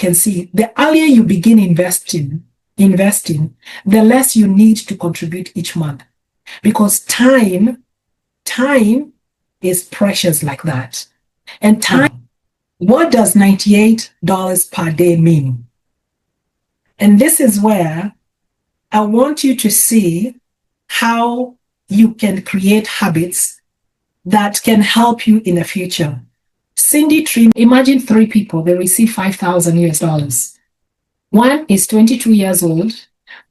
can see, the earlier you begin investing, the less you need to contribute each month. Because time is precious like that. And time, what does $98 per day mean? And this is where I want you to see how you can create habits that can help you in the future. Cindy Trim, imagine 3 people, they receive $5,000. One is 22 years old,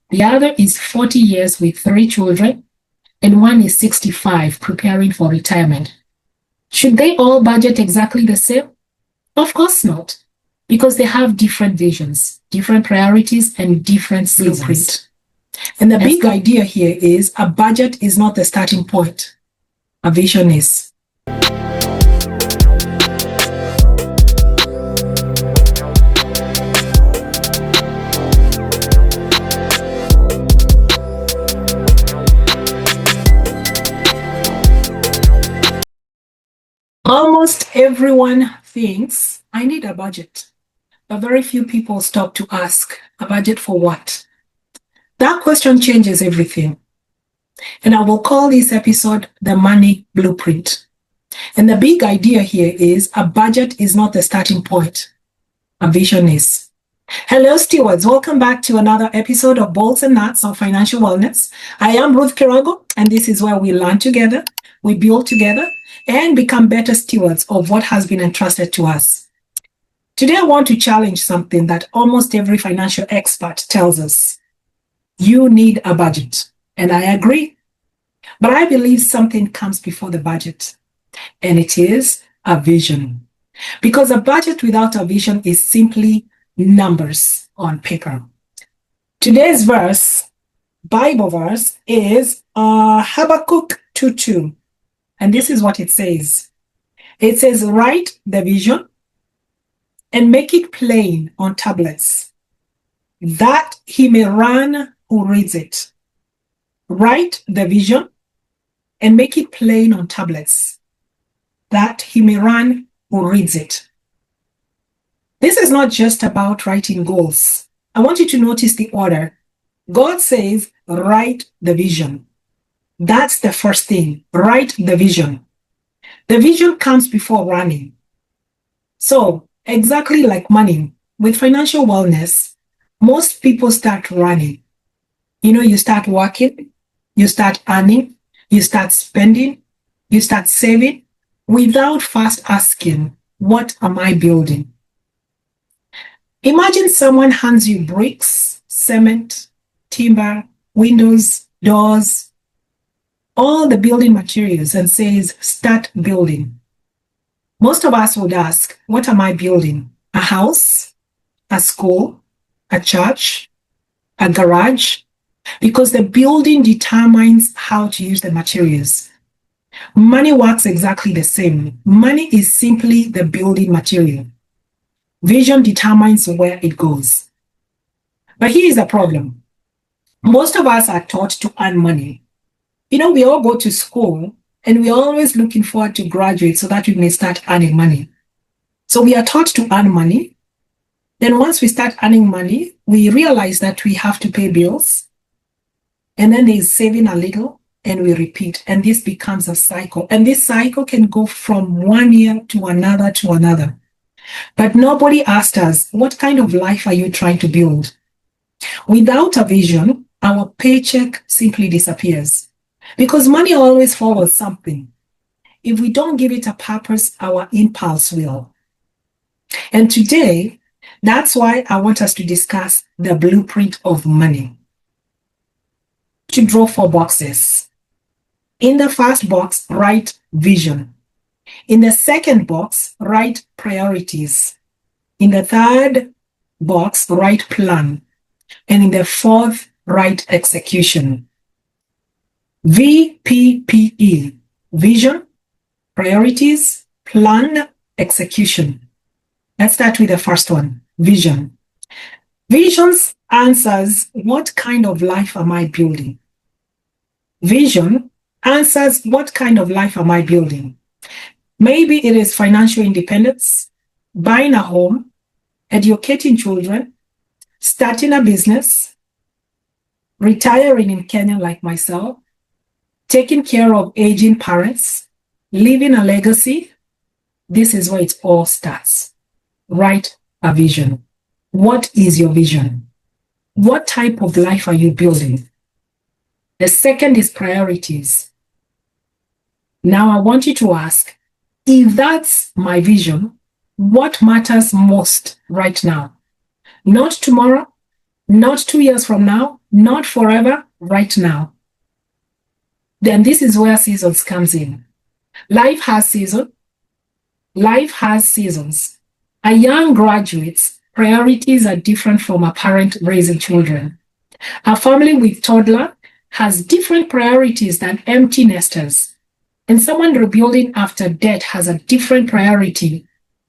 the other is 40 years with 3 children, and one is 65 preparing for retirement. Should they all budget exactly the same? Of course not, because they have different visions, different priorities, and different seasons. And the big idea here is a budget is not the starting point. A vision is. Almost everyone thinks, I need a budget, but very few people stop to ask, a budget for what? That question changes everything. And I will call this episode the Money Blueprint. And the big idea here is a budget is not the starting point. A vision is. Hello, stewards. Welcome back to another episode of Bolts and Nuts of Financial Wellness. I am Ruth Kirago, and this is where we learn together, we build together, and become better stewards of what has been entrusted to us. Today, I want to challenge something that almost every financial expert tells us. You need a budget. And I agree. But I believe something comes before the budget. And it is a vision. Because a budget without a vision is simply numbers on paper. Today's verse, Bible verse, is Habakkuk 2:2. And this is what it says. It says, write the vision and make it plain on tablets, that he may run who reads it. Write the vision and make it plain on tablets, that he may run who reads it. This is not just about writing goals. I want you to notice the order. God says, write the vision. That's the first thing. Write the vision. The vision comes before running. So, exactly like money, with financial wellness, most people start running. You start working, you start earning, you start spending, you start saving, without first asking, what am I building? Imagine someone hands you bricks, cement, timber, windows, doors, all the building materials, and says, start building. Most of us would ask, what am I building? A house, a school, a church, a garage? Because the building determines how to use the materials. Money works exactly the same. Money is simply the building material. Vision determines where it goes. But here is the problem. Most of us are taught to earn money. We all go to school and we're always looking forward to graduate so that we may start earning money. So we are taught to earn money. Then once we start earning money, we realize that we have to pay bills. And then there's saving a little and we repeat. And this becomes a cycle. And this cycle can go from one year to another. But nobody asked us, what kind of life are you trying to build? Without a vision, our paycheck simply disappears. Because money always follows something. If we don't give it a purpose, our impulse will. And today, that's why I want us to discuss the blueprint of money. To draw 4 boxes. In the first box, write vision. In the second box, write priorities. In the third box, write plan. And in the fourth, write execution. VPPE, vision, priorities, plan, execution. Let's start with the first one, vision. Visions answers, what kind of life am I building? Vision answers, what kind of life am I building? Maybe it is financial independence, buying a home, educating children, starting a business, retiring in Kenya like myself, taking care of aging parents, leaving a legacy. This is where it all starts. Write a vision. What is your vision? What type of life are you building? The second is priorities. Now I want you to ask, if that's my vision, what matters most right now? Not tomorrow, not 2 years from now, not forever, right now. Then this is where seasons comes in. Life has seasons. Life has seasons. A young graduate's priorities are different from a parent raising children. A family with toddler has different priorities than empty nesters. And someone rebuilding after death has a different priority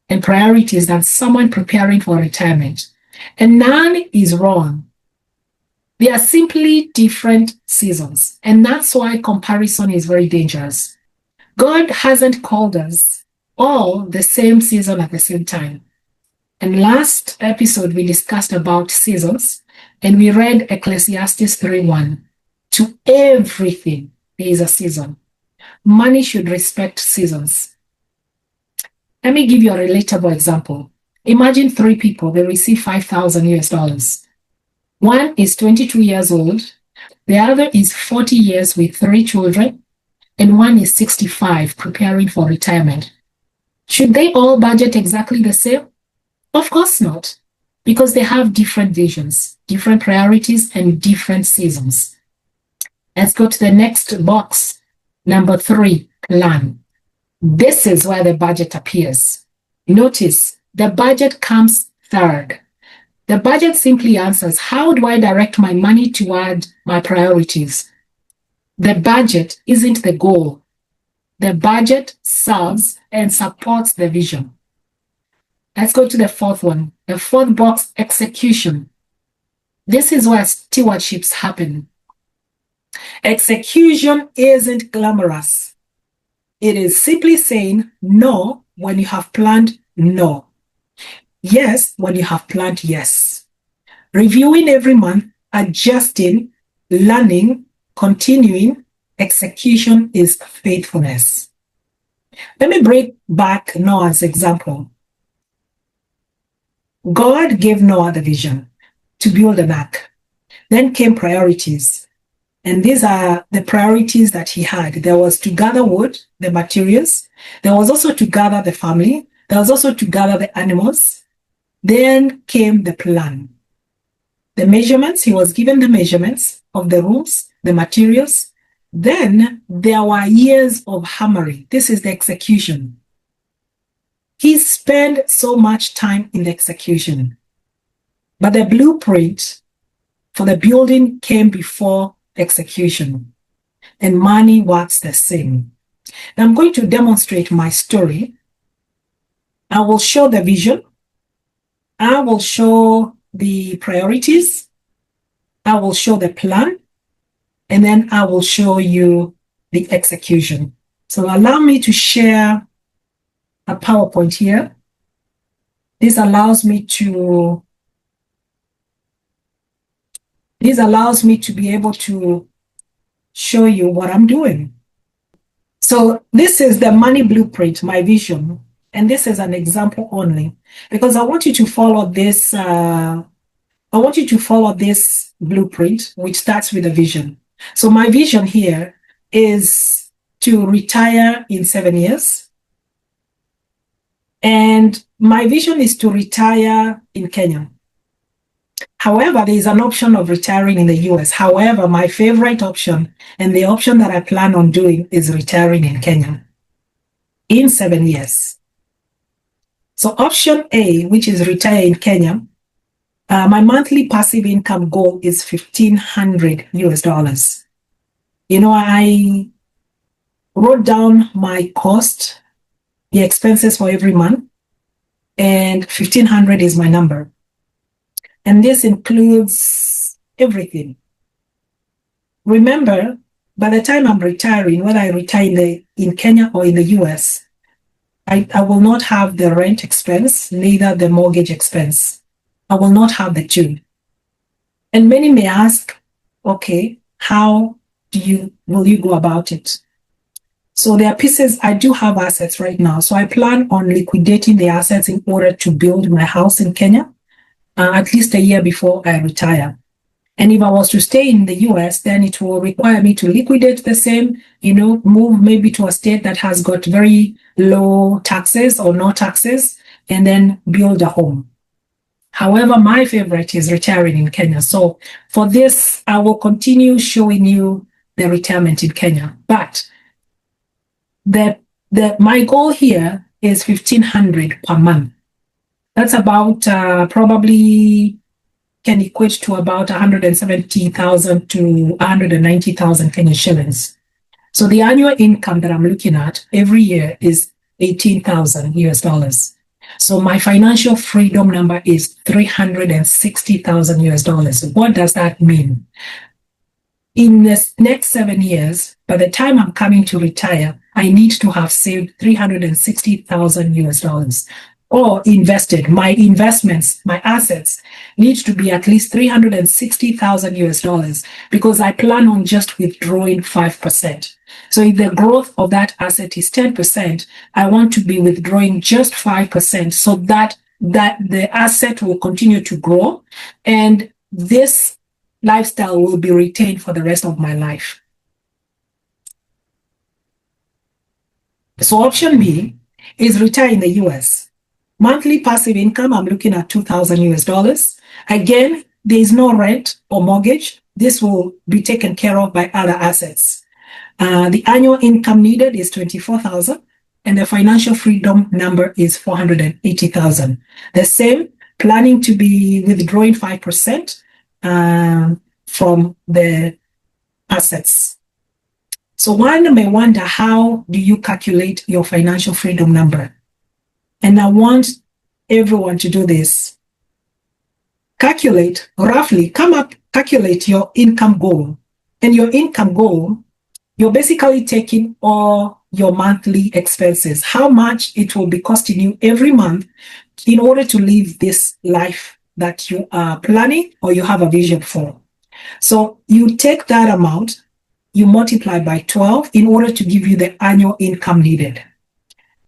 and priorities than someone preparing for retirement. And none is wrong. They are simply different seasons. And that's why comparison is very dangerous. God hasn't called us all the same season at the same time. And last episode, we discussed about seasons, and we read Ecclesiastes 3:1. To everything, there is a season. Money should respect seasons. Let me give you a relatable example. Imagine 3 people, they receive $5,000. One is 22 years old, the other is 40 years with 3 children, and one is 65 preparing for retirement. Should they all budget exactly the same? Of course not, because they have different visions, different priorities, and different seasons. Let's go to the next box. Number 3, plan. This is where the budget appears. Notice the budget comes third. The budget simply answers, how do I direct my money toward my priorities? The budget isn't the goal. The budget serves and supports the vision. Let's go to the fourth one. The fourth box, execution. This is where stewardships happen. Execution isn't glamorous. It is simply saying no when you have planned no. Yes when you have planned yes. Reviewing every month, adjusting, learning, continuing. Execution is faithfulness. Let me bring back Noah's example. God gave Noah the vision to build an ark. Then came priorities. And these are the priorities that he had. There was to gather wood, the materials. There was also to gather the family. There was also to gather the animals. Then came the plan. The measurements, he was given the measurements of the rooms, the materials. Then there were years of hammering. This is the execution. He spent so much time in the execution. But the blueprint for the building came before execution. And money works the same. Now I'm going to demonstrate my story. I will show the vision. I will show the priorities. I will show the plan. And then I will show you the execution. So allow me to share a PowerPoint here. This allows me to be able to show you what I'm doing. So this is the money blueprint, my vision. And this is an example only, because I want you to follow this. I want you to follow this blueprint, which starts with a vision. So my vision here is to retire in 7 years. And my vision is to retire in Kenya. However, there is an option of retiring in the US. However, my favorite option and the option that I plan on doing is retiring in Kenya in 7 years. So option A, which is retire in Kenya, my monthly passive income goal is $1,500. You know, I wrote down my cost, the expenses for every month, and 1,500 is my number. And this includes everything. Remember, by the time I'm retiring, whether I retire in Kenya or in the US, I will not have the rent expense, neither the mortgage expense. I will not have the two. And many may ask, okay, how will you go about it? So there are pieces, I do have assets right now. So I plan on liquidating the assets in order to build my house in Kenya, at least a year before I retire. And if I was to stay in the US, then it will require me to liquidate the same, move maybe to a state that has got very low taxes or no taxes, and then build a home. However, my favorite is retiring in Kenya. So for this, I will continue showing you the retirement in Kenya. But my goal here is 1,500 per month. That's about probably can equate to about 170,000 to 190,000 Kenyan shillings. So the annual income that I'm looking at every year is 18,000 US dollars. So my financial freedom number is 360,000 US dollars. What does that mean? In the next 7 years, by the time I'm coming to retire, I need to have saved 360,000 US dollars. Or invested, my investments, my assets need to be at least 360,000 US dollars because I plan on just withdrawing 5%. So if the growth of that asset is 10%, I want to be withdrawing just 5% so that the asset will continue to grow and this lifestyle will be retained for the rest of my life. So option B is retire in the US. Monthly passive income, I'm looking at 2,000 US dollars. Again, there is no rent or mortgage. This will be taken care of by other assets. The annual income needed is 24,000 and the financial freedom number is 480,000. The same, planning to be withdrawing 5% from the assets. So one may wonder, how do you calculate your financial freedom number? And I want everyone to do this. Calculate your income goal. And your income goal, you're basically taking all your monthly expenses, how much it will be costing you every month in order to live this life that you are planning or you have a vision for. So you take that amount, you multiply by 12 in order to give you the annual income needed.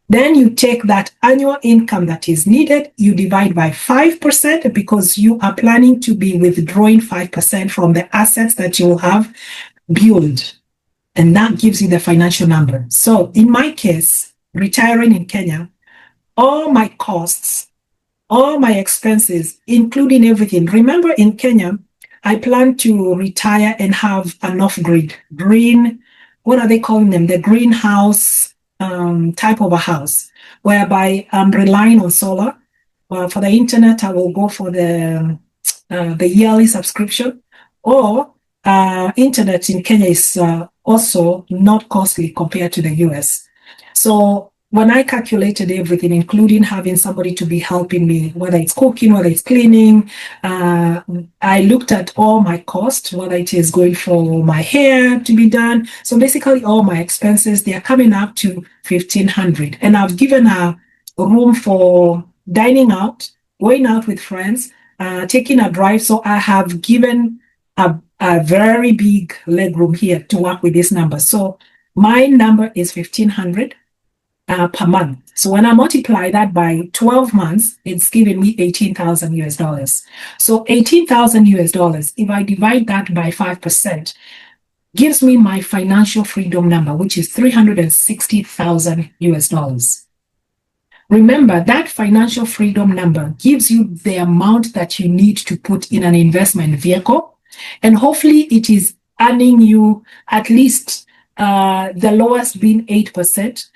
Then you take that annual income that is needed, you divide by 5% because you are planning to be withdrawing 5% from the assets that you will have built. And that gives you the financial number. So in my case, retiring in Kenya, all my costs, all my expenses, including everything. Remember in Kenya, I plan to retire and have an off-grid, what are they calling them? The greenhouse type of a house, whereby I'm relying on solar. For the internet, I will go for the yearly subscription, or internet in Kenya is also not costly compared to the US. So when I calculated everything, including having somebody to be helping me, whether it's cooking, whether it's cleaning, I looked at all my costs, whether it is going for my hair to be done. So basically all my expenses, they are coming up to 1,500. And I've given a room for dining out, going out with friends, taking a drive. So I have given a very big leg room here to work with this number. So my number is 1,500. Per month. So when I multiply that by 12 months, it's giving me 18,000 US dollars. So 18,000 US dollars, if I divide that by 5%, gives me my financial freedom number, which is 360,000 US dollars. Remember, that financial freedom number gives you the amount that you need to put in an investment vehicle. And hopefully it is earning you at least the lowest being 8%.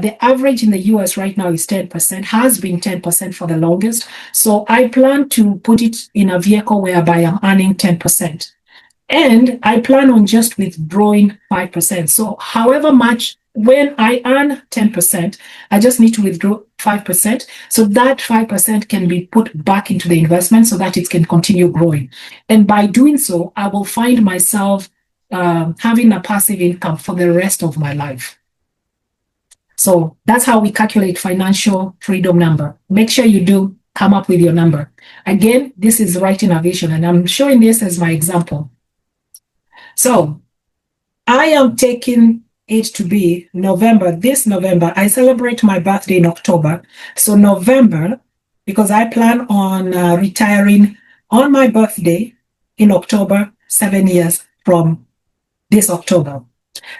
The average in the US right now is 10%, has been 10% for the longest. So I plan to put it in a vehicle whereby I'm earning 10%. And I plan on just withdrawing 5%. So however much, when I earn 10%, I just need to withdraw 5%. So that 5% can be put back into the investment so that it can continue growing. And by doing so, I will find myself having a passive income for the rest of my life. So that's how we calculate financial freedom number. Make sure you do come up with your number. Again, this is writing a vision, and I'm showing this as my example. So I am taking it to be November. This November, I celebrate my birthday in October. So November, because I plan on retiring on my birthday in October, 7 years from this October.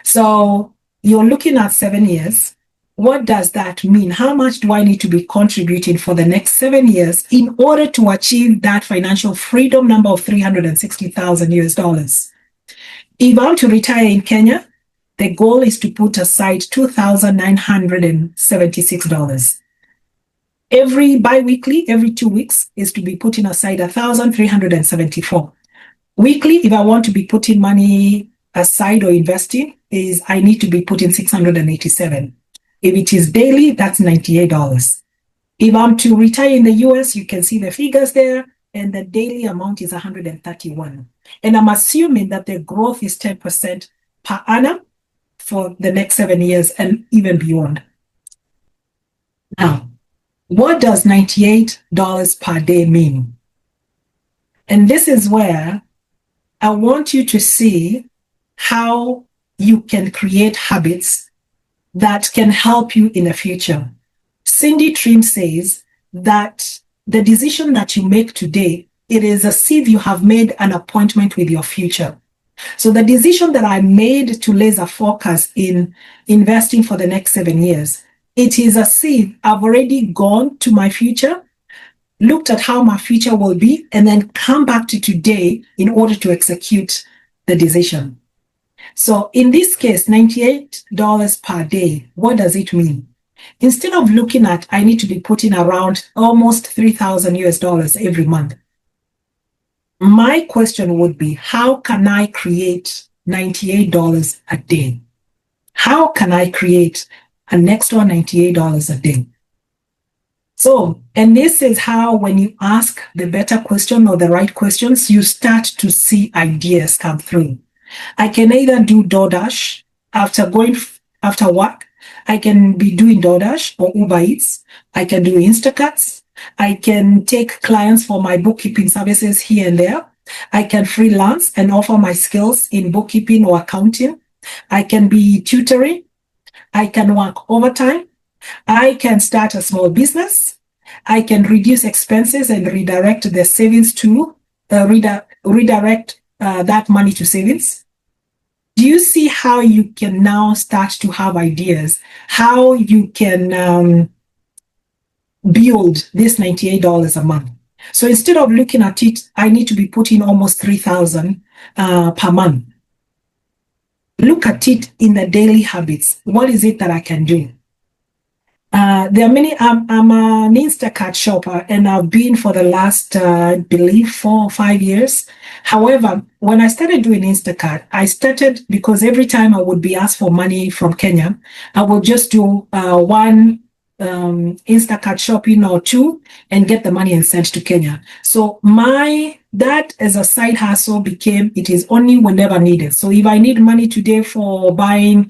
So you're looking at 7 years. What does that mean? How much do I need to be contributing for the next 7 years in order to achieve that financial freedom number of $360,000? If I'm to retire in Kenya, the goal is to put aside $2,976. Every bi-weekly, every 2 weeks, is to be putting aside $1,374. Weekly, if I want to be putting money aside or investing, is I need to be putting $687. If it is daily, that's $98. If I'm to retire in the US, you can see the figures there, and the daily amount is $131. And I'm assuming that the growth is 10% per annum for the next 7 years and even beyond. Now, what does $98 per day mean? And this is where I want you to see how you can create habits that can help you in the future. Cindy Trim says that the decision that you make today, it is as if you have made an appointment with your future. So the decision that I made to laser focus in investing for the next 7 years, it is as if I've already gone to my future, looked at how my future will be, and then come back to today in order to execute the decision. So in this case, $98 per day, what does it mean? Instead of looking at, I need to be putting around almost $3,000 every month, my question would be, how can I create $98 a day? How can I create an extra $98 a day? So, and this is how when you ask the better question or the right questions, you start to see ideas come through. I can either do DoorDash after work. I can be doing DoorDash or Uber Eats. I can do Instacarts. I can take clients for my bookkeeping services here and there. I can freelance and offer my skills in bookkeeping or accounting. I can be tutoring. I can work overtime. I can start a small business. I can reduce expenses and redirect the savings to redirect that money to savings. Do you see how you can now start to have ideas, how you can build this $98 a month? So instead of looking at it, I need to be putting almost $3,000 per month. Look at it in the daily habits. What is it that I can do? There are many, I'm an Instacart shopper, and I've been for the last, I believe, 4 or 5 years. However, when I started doing Instacart, I started because every time I would be asked for money from Kenya, I would just do one Instacart shopping or 2 and get the money and send to Kenya. So that as a side hustle became, it is only whenever needed. So if I need money today for buying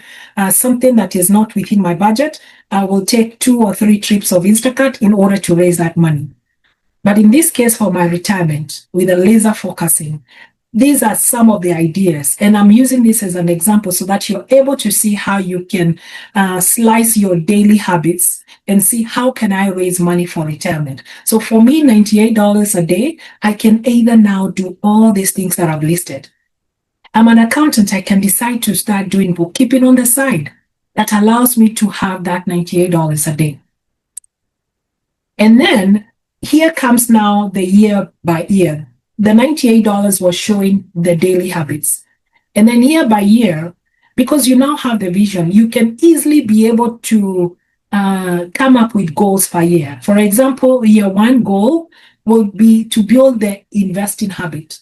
something that is not within my budget, I will take 2 or 3 trips of Instacart in order to raise that money. But in this case, for my retirement, with a laser focusing, these are some of the ideas, and I'm using this as an example so that you're able to see how you can slice your daily habits and see how can I raise money for retirement. So for me, $98 a day, I can either now do all these things that I've listed. I'm an accountant. I can decide to start doing bookkeeping on the side. That allows me to have that $98 a day. And then here comes now the year by year. The $98 was showing the daily habits. And then year by year, because you now have the vision, you can easily be able to come up with goals per year. For example, year 1 goal will be to build the investing habit,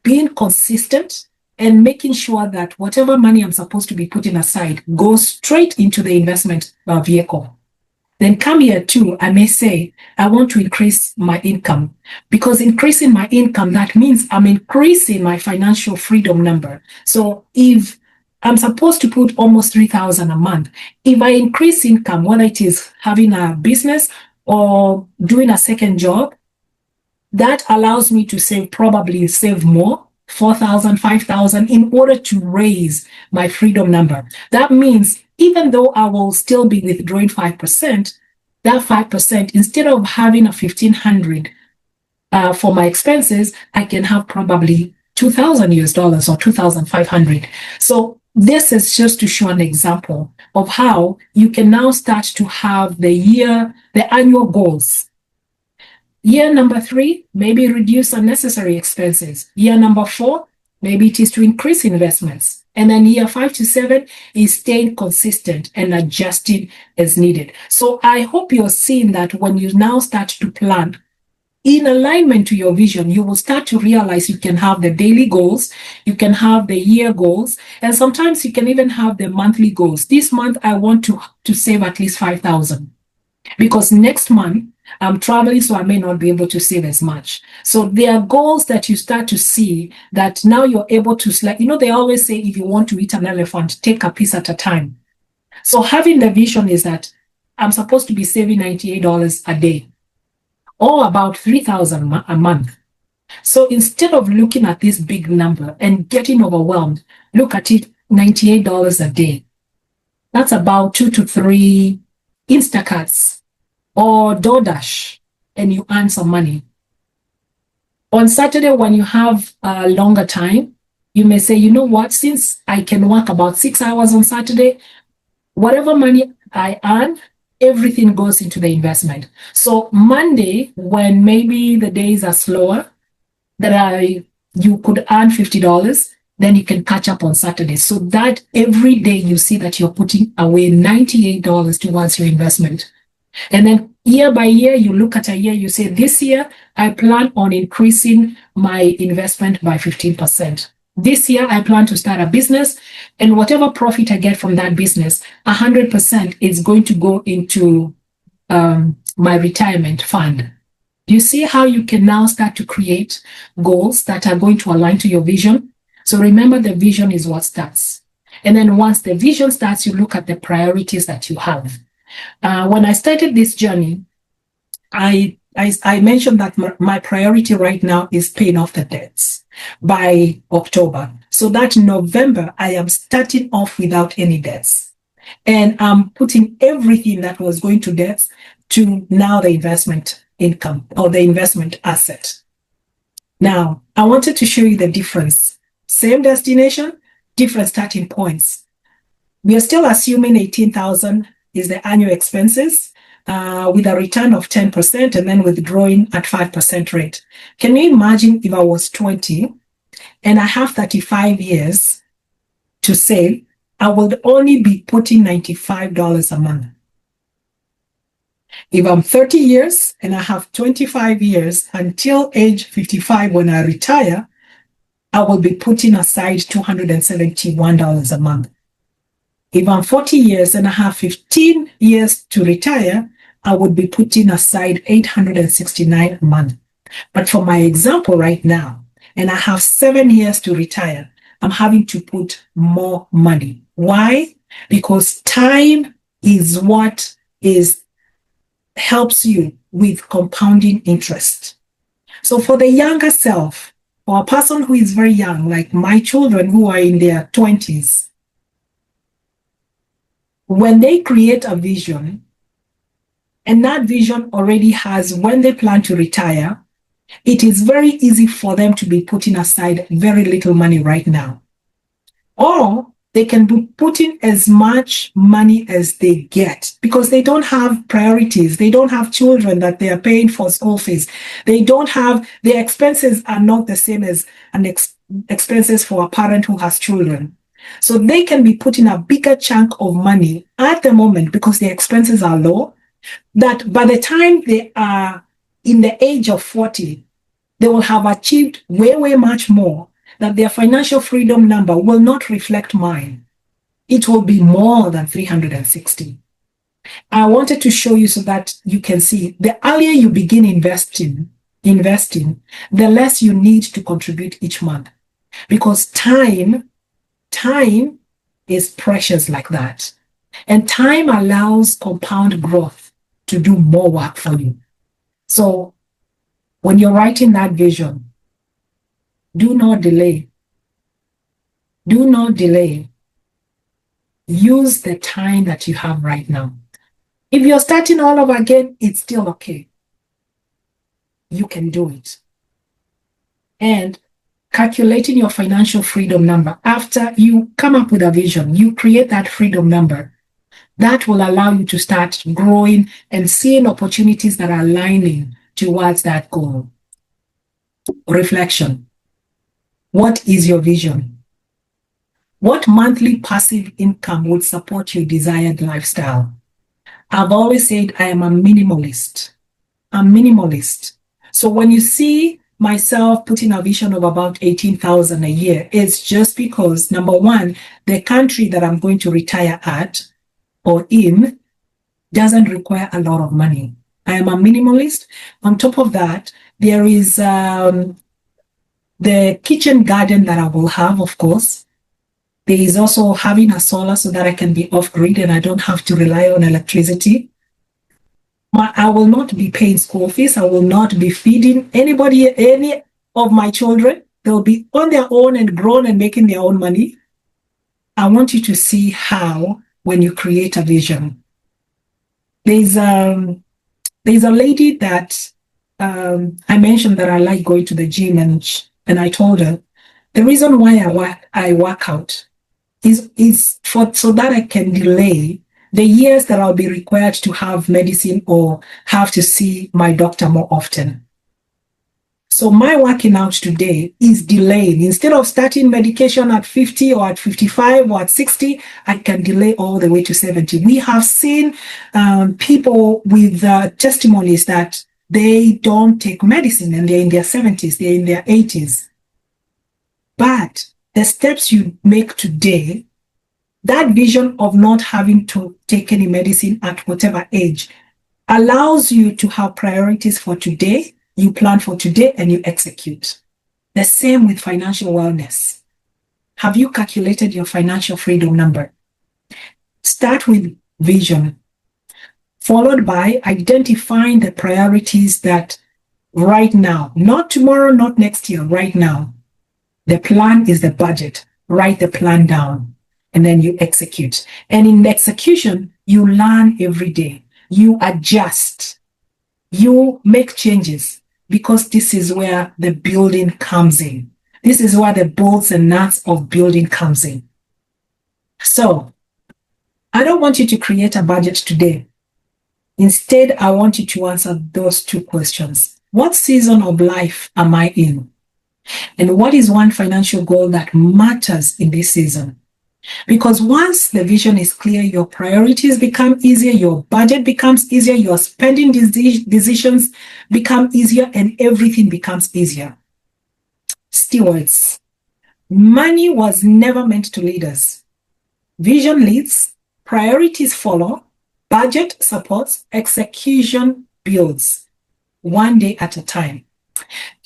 being consistent and making sure that whatever money I'm supposed to be putting aside goes straight into the investment vehicle. Then come year 2, I may say, I want to increase my income, because increasing my income, that means I'm increasing my financial freedom number. So if I'm supposed to put almost 3,000 a month. If I increase income, whether it is having a business or doing a second job, that allows me to probably save more, 4,000, 5,000, in order to raise my freedom number. That means even though I will still be withdrawing 5%, that 5%, instead of having a 1,500 for my expenses, I can have probably $2,000 or 2,500. So this is just to show an example of how you can now start to have the annual goals. Year number 3, maybe reduce unnecessary expenses. Year number 4, maybe it is to increase investments. And then year 5 to 7 is staying consistent and adjusting as needed. So I hope you're seeing that when you now start to plan in alignment to your vision, you will start to realize you can have the daily goals, you can have the year goals, and sometimes you can even have the monthly goals. This month, I want to save at least 5,000 because next month, I'm traveling, so I may not be able to save as much. So there are goals that you start to see that now you're able to select. They always say if you want to eat an elephant, take a piece at a time. So having the vision is that I'm supposed to be saving $98 a day or about 3,000 a month. So instead of looking at this big number and getting overwhelmed, look at it, $98 a day. That's about 2 to 3 Instacarts or DoorDash, and you earn some money. On Saturday, when you have a longer time, you may say, you know what, since I can work about 6 hours on Saturday, whatever money I earn, everything goes into the investment. So Monday, when maybe the days are slower, you could earn $50, then you can catch up on Saturday. So that every day you see that you're putting away $98 towards your investment. And then year by year, you look at a year, you say, this year, I plan on increasing my investment by 15%. This year, I plan to start a business, and whatever profit I get from that business, 100% is going to go into my retirement fund. Do you see how you can now start to create goals that are going to align to your vision? So remember, the vision is what starts. And then once the vision starts, you look at the priorities that you have. When I started this journey, I mentioned that my priority right now is paying off the debts by October. So that November, I am starting off without any debts. And I'm putting everything that was going to debts to now the investment income or the investment asset. Now, I wanted to show you the difference. Same destination, different starting points. We are still assuming 18,000 is the annual expenses with a return of 10% and then withdrawing at 5% rate. Can you imagine if I was 20 and I have 35 years to save, I would only be putting $95 a month. If I'm 30 years and I have 25 years until age 55 when I retire, I will be putting aside $271 a month. If I'm 40 years and I have 15 years to retire, I would be putting aside $869 a month. But for my example right now, and I have 7 years to retire, I'm having to put more money. Why? Because time is what helps you with compounding interest. So for the younger self, or a person who is very young, like my children who are in their 20s, when they create a vision, and that vision already has when they plan to retire, it is very easy for them to be putting aside very little money right now. Or they can be putting as much money as they get because they don't have priorities. They don't have children that they are paying for school fees. They don't have, their expenses are not the same as expenses for a parent who has children. So they can be putting a bigger chunk of money at the moment because their expenses are low, that by the time they are in the age of 40, they will have achieved way, way much more, that their financial freedom number will not reflect mine. It will be more than 360. I wanted to show you so that you can see the earlier you begin investing, the less you need to contribute each month. Because time is precious like that. And time allows compound growth to do more work for you. So when you're writing that vision, do not delay. Do not delay. Use the time that you have right now. If you're starting all over again, it's still okay. You can do it. And calculating your financial freedom number, after you come up with a vision, you create that freedom number. That will allow you to start growing and seeing opportunities that are aligning towards that goal. Reflection. What is your vision? What monthly passive income would support your desired lifestyle? I've always said I am a minimalist. I'm minimalist. So when you see myself putting a vision of about 18,000 a year, it's just because, number one, the country that I'm going to retire at or in doesn't require a lot of money. I am a minimalist. On top of that, there is the kitchen garden that I will have, of course. There is also having a solar so that I can be off-grid and I don't have to rely on electricity. I will not be paying school fees. I will not be feeding anybody, any of my children. They'll be on their own and grown and making their own money. I want you to see how, when you create a vision. There's a lady that I mentioned that I like going to the gym, and I told her the reason why I work out is so that I can delay the years that I'll be required to have medicine or have to see my doctor more often. So my working out today is delayed. Instead of starting medication at 50 or at 55 or at 60, I can delay all the way to 70. We have seen people with testimonies that they don't take medicine and they're in their 70s, they're in their 80s. But the steps you make today, that vision of not having to take any medicine at whatever age, allows you to have priorities for today. You plan for today and you execute. The same with financial wellness. Have you calculated your financial freedom number? Start with vision, followed by identifying the priorities that right now, not tomorrow, not next year, right now. The plan is the budget. Write the plan down and then you execute. And in the execution, you learn every day. You adjust. You make changes, because this is where the building comes in. This is where the bolts and nuts of building comes in. So I don't want you to create a budget today. Instead, I want you to answer those two questions. What season of life am I in? And what is one financial goal that matters in this season? Because once the vision is clear, your priorities become easier, your budget becomes easier, your spending decisions become easier, and everything becomes easier. Stewards. Money was never meant to lead us. Vision leads, priorities follow, budget supports, execution builds, one day at a time.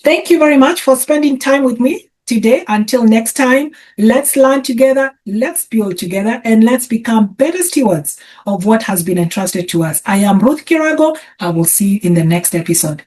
Thank you very much for spending time with me today. Until next time, let's learn together, let's build together, and let's become better stewards of what has been entrusted to us. I am Ruth Kirago. I will see you in the next episode.